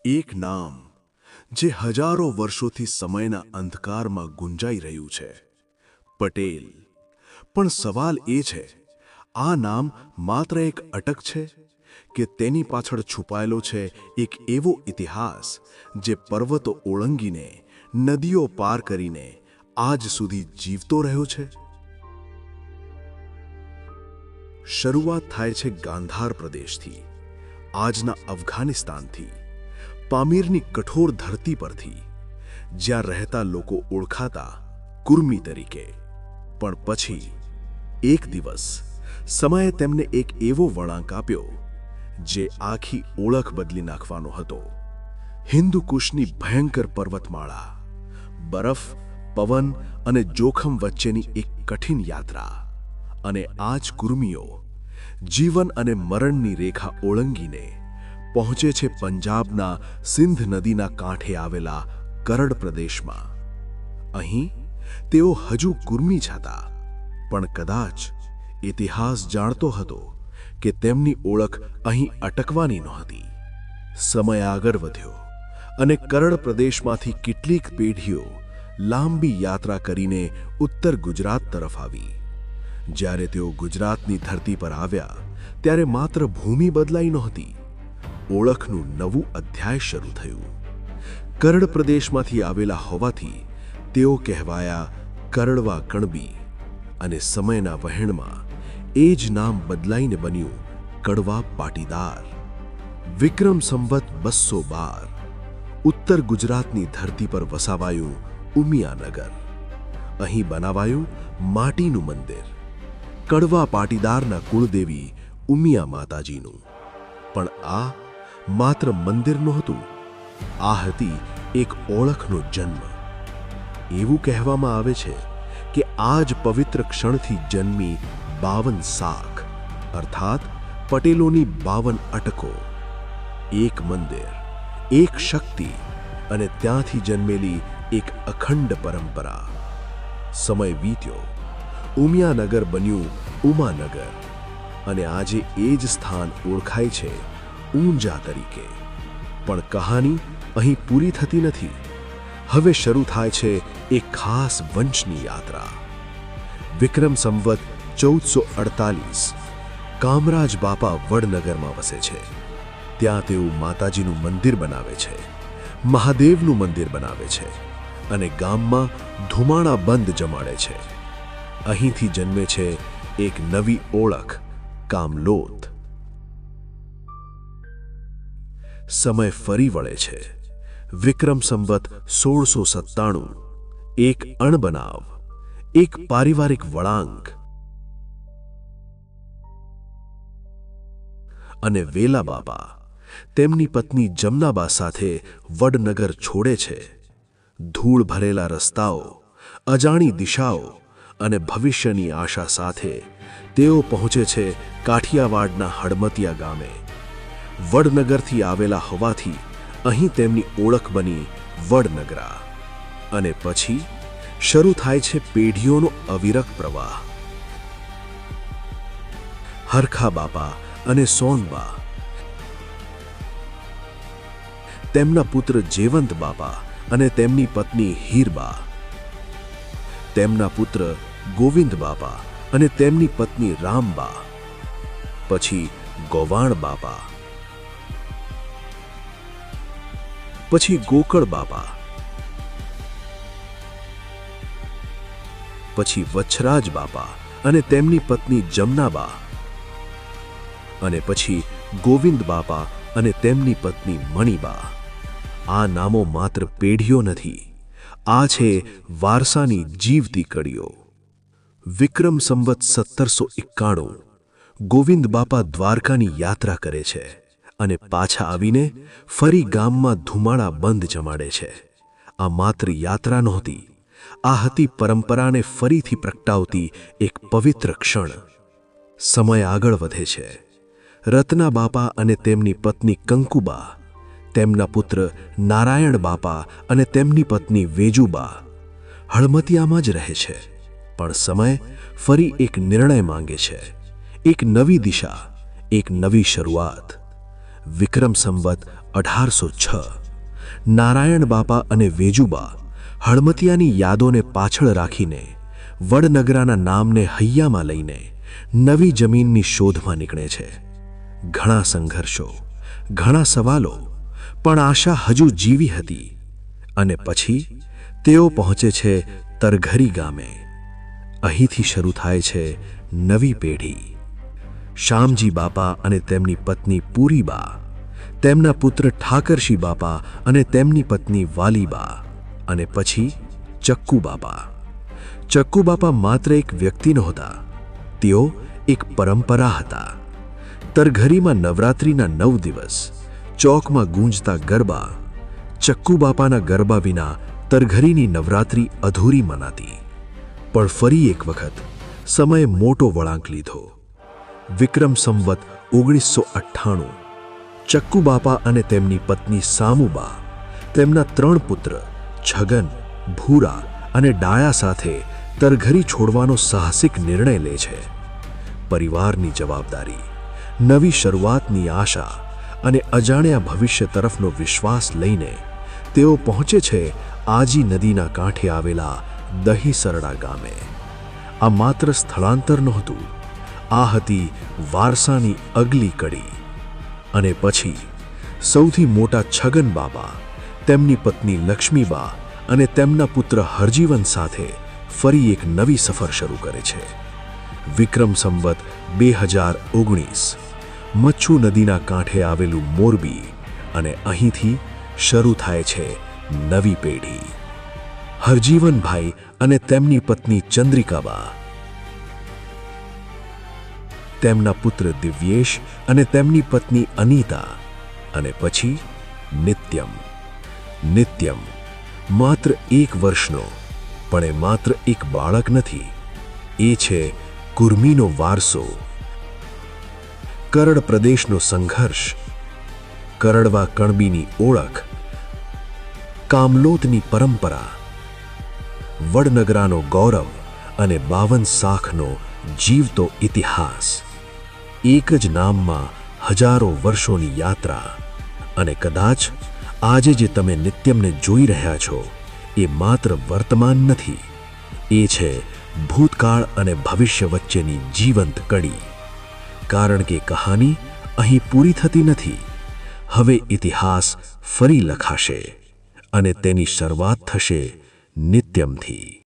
એક નામ જે હજારો વર્ષોથી સમયના અંધકારમાં ગુંજાઈ રહ્યું છે, પટેલ. પણ સવાલ એ છે, આ નામ માત્ર એક અટક છે કે તેની પાછળ છુપાયેલો છે એક એવો ઇતિહાસ જે પર્વતો ઓળંગીને, નદીઓ પાર કરીને આજ સુધી જીવતો રહ્યો છે? શરૂઆત થાય છે ગાંધાર પ્રદેશથી, આજના અફઘાનિસ્તાનથી, પામીરની કઠોર ધરતી પરથી, જ્યાં રહેતા લોકો ઓળખાતા કુર્મી તરીકે. પણ પછી એક દિવસ સમયે તેમને એક એવો વળાંક આપ્યો જે આખી ઓળખ બદલી નાખવાનો હતો. હિન્દુકુશની ભયંકર પર્વતમાળા, બરફ, પવન અને જોખમ વચ્ચેની એક કઠિન યાત્રા. અને આ જ કુર્મીઓ જીવન અને મરણની રેખા ઓળંગીને પહોંચે છે પંજાબના સિંધ નદીના કાંઠે આવેલા કરડ પ્રદેશમાં. અહીં તેઓ હજુ કુર્મી જ હતા, પણ કદાચ ઇતિહાસ જાણતો હતો કે તેમની ઓળખ અહીં અટકવાની નહોતી. સમય આગળ વધ્યો અને કરડ પ્રદેશમાંથી કેટલીક પેઢીઓ લાંબી યાત્રા કરીને ઉત્તર ગુજરાત તરફ આવી. જ્યારે તેઓ ગુજરાતની ધરતી પર આવ્યા, ત્યારે માત્ર ભૂમિ બદલાઈ નહોતી, ઓળખનું નવું અધ્યાય શરૂ થયું. કરડ પ્રદેશમાંથી આવેલા હોવાથી તેઓ કહેવાયા કરડવા કણબી, અને સમયના વહેણમાં એ જ નામ બદલાઈને બન્યું કડવા પાટીદાર. વિક્રમ સંવત 212 ઉત્તર ગુજરાતની ધરતી પર વસાવાયું ઉમિયાનગર. અહીં બનાવાયું માટીનું મંદિર, કડવા પાટીદારના કુળદેવી ઉમિયા માતાજીનું. પણ આ માત્ર મંદિર નહોતું, આ હતી એક ઓળખનો જન્મ. એવું કહેવામાં આવે છે કે આ જ પવિત્ર ક્ષણથી જન્મી 52 શાખ, અર્થાત પટેલોની 52 અટકો. એક મંદિર, એક શક્તિ, અને ત્યાંથી જન્મેલી એક અખંડ પરંપરા. સમય વીત્યો, ઉમિયાનગર બન્યું ઉમાનગર, અને આજે એ જ સ્થાન ઓળખાય છે ઊંઝા તરીકે. પણ કહાની અહીં પૂરી થતી નથી. હવે શરૂ થાય છે એક ખાસ વંશની યાત્રા. વિક્રમ સંવત 1448 કામરાજ બાપા વડનગરમાં વસે છે. ત્યાં તેઓ માતાજીનું મંદિર બનાવે છે, મહાદેવનું મંદિર બનાવે છે, અને ગામમાં ધુમાડા બંધ જમાડે છે. અહીંથી જન્મે છે એક નવી ઓળખ, કામલોત. સમય ફરી વળે છે. વિક્રમ સંવત 1697 એક અણબનાવ, એક પારિવારિક વળાંક. અને વેલા બાપા તેમની પત્ની જમનાબા સાથે વડનગર છોડે છે. ધૂળ ભરેલા રસ્તાઓ, અજાણી દિશાઓ અને ભવિષ્યની આશા સાથે તેઓ પહોંચે છે કાઠિયાવાડના હડમતિયા ગામે. વડનગરથી આવેલા હોવાથી અહીં તેમની ઓળખ બની વડનગરા. અને પછી શરૂ થાય છે પેઢીઓનો અવિરત પ્રવાહ. હરખા બાપા અને સોનબા, તેમના પુત્ર જેવંત બાપા અને તેમની પત્ની હીરબા, તેમના પુત્ર ગોવિંદ બાપા અને તેમની પત્ની રામબા, પછી ગોવાણ બાપા, પછી ગોકળ બાપા, પછી વચ્છરાજ બાપા અને તેમની પત્ની જમનાબા, અને પછી ગોવિંદ બાપા અને તેમની પત્ની મણિબા. આ નામો માત્ર પેઢીઓ નથી, આ છે વારસાની જીવતી કડીઓ. વિક્રમ સંવત 1791 ગોવિંદ બાપા દ્વારકાની યાત્રા કરે છે અને પાછા આવીને ફરી ગામમાં ધુમાડા બંધ જમાડે છે. આ માત્ર યાત્રા નહોતી, આ હતી પરંપરાને ફરીથી પ્રગટાવતી એક પવિત્ર ક્ષણ. સમય આગળ વધે છે. રત્ના બાપા અને તેમની પત્ની કંકુબા, તેમના પુત્ર નારાયણ બાપા અને તેમની પત્ની વેજુબા હળમતિયામાં જ રહે છે. પણ સમય ફરી એક નિર્ણય માંગે છે, એક નવી દિશા, એક નવી શરૂઆત. વિક્રમ સંવત 1806 નારાયણ બાપા અને વેજુબા હળમતિયાની યાદોને પાછળ રાખીને વડનગરાના નામને હૈયામાં લઈને નવી જમીનની શોધમાં નીકળે છે. ઘણા સંઘર્ષો, ઘણા સવાલો, પણ આશા હજુ જીવી હતી. અને પછી તેઓ પહોંચે છે તરઘરી ગામે. અહીંથી શરૂ થાય છે નવી પેઢી. શામજી બાપા અને તેમની પત્ની પૂરીબા, તેમના પુત્ર ઠાકરશી બાપા અને તેમની પત્ની વાલીબા, અને પછી ચક્કુ બાપા. ચક્કુ બાપા માત્ર એક વ્યક્તિ નહોતા, તેઓ એક પરંપરા હતા. તરઘરીમાં નવરાત્રિના 9 દિવસ ચોકમાં ગૂંજતા ગરબા. ચક્કુ બાપાના ગરબા વિના તરઘરીની નવરાત્રિ અધૂરી મનાતી. પણ ફરી એક વખત સમયે મોટો વળાંક લીધો. વિક્રમ સંવત 1998 ચક્કુ બાપા અને તેમની પત્ની સામુબા તેમના 3 પુત્ર છગન, ભૂરા અને ડાયા સાથે તરઘરી છોડવાનો સાહસિક નિર્ણય લે છે. પરિવારની જવાબદારી, નવી શરૂઆતની આશા અને અજાણ્યા ભવિષ્ય તરફનો વિશ્વાસ લઈને તેઓ પહોંચે છે આજી નદીના કાંઠે આવેલા દહીસરડા ગામે. આ માત્ર સ્થળાંતર નહોતું, આ હતી વારસાની અગલી કડી. અને પછી સૌથી મોટા છગન બાપા તેમની પત્ની લક્ષ્મીબા અને તેમના પુત્ર હરજીવન સાથે ફરી એક નવી સફર શરૂ કરે છે. વિક્રમ સંવત 2019 મચ્છુ નદીના કાંઠે આવેલું મોરબી, અને અહીંથી શરૂ થાય છે નવી પેઢી. હરજીવનભાઈ અને તેમની પત્ની ચંદ્રિકાબા, તેમના પુત્ર દિવ્યેશ અને તેમની પત્ની અનીતા, અને પછી નિત્યમ. નિત્યમ માત્ર 1 વર્ષનો, પણ એ માત્ર એક બાળક નથી, એ છે કુર્મીનો વારસો. કરડ પ્રદેશનો સંઘર્ષ, કરડવા કણબીની ઓળખ, કામલોતની પરંપરા, વડનગરાનો ગૌરવ અને 52 શાખનો જીવતો ઇતિહાસ. એક જ નામમાં હજારો વર્ષોની યાત્રા. અને કદાચ આજે જે તમે નિત્યમને જોઈ રહ્યા છો એ માત્ર વર્તમાન નથી, એ છે ભૂતકાળ અને ભવિષ્ય વચ્ચેની જીવંત કડી. કારણ કે કહાની અહીં પૂરી થતી નથી. હવે ઇતિહાસ ફરી લખાશે, અને તેની શરૂઆત થશે નિત્યમથી.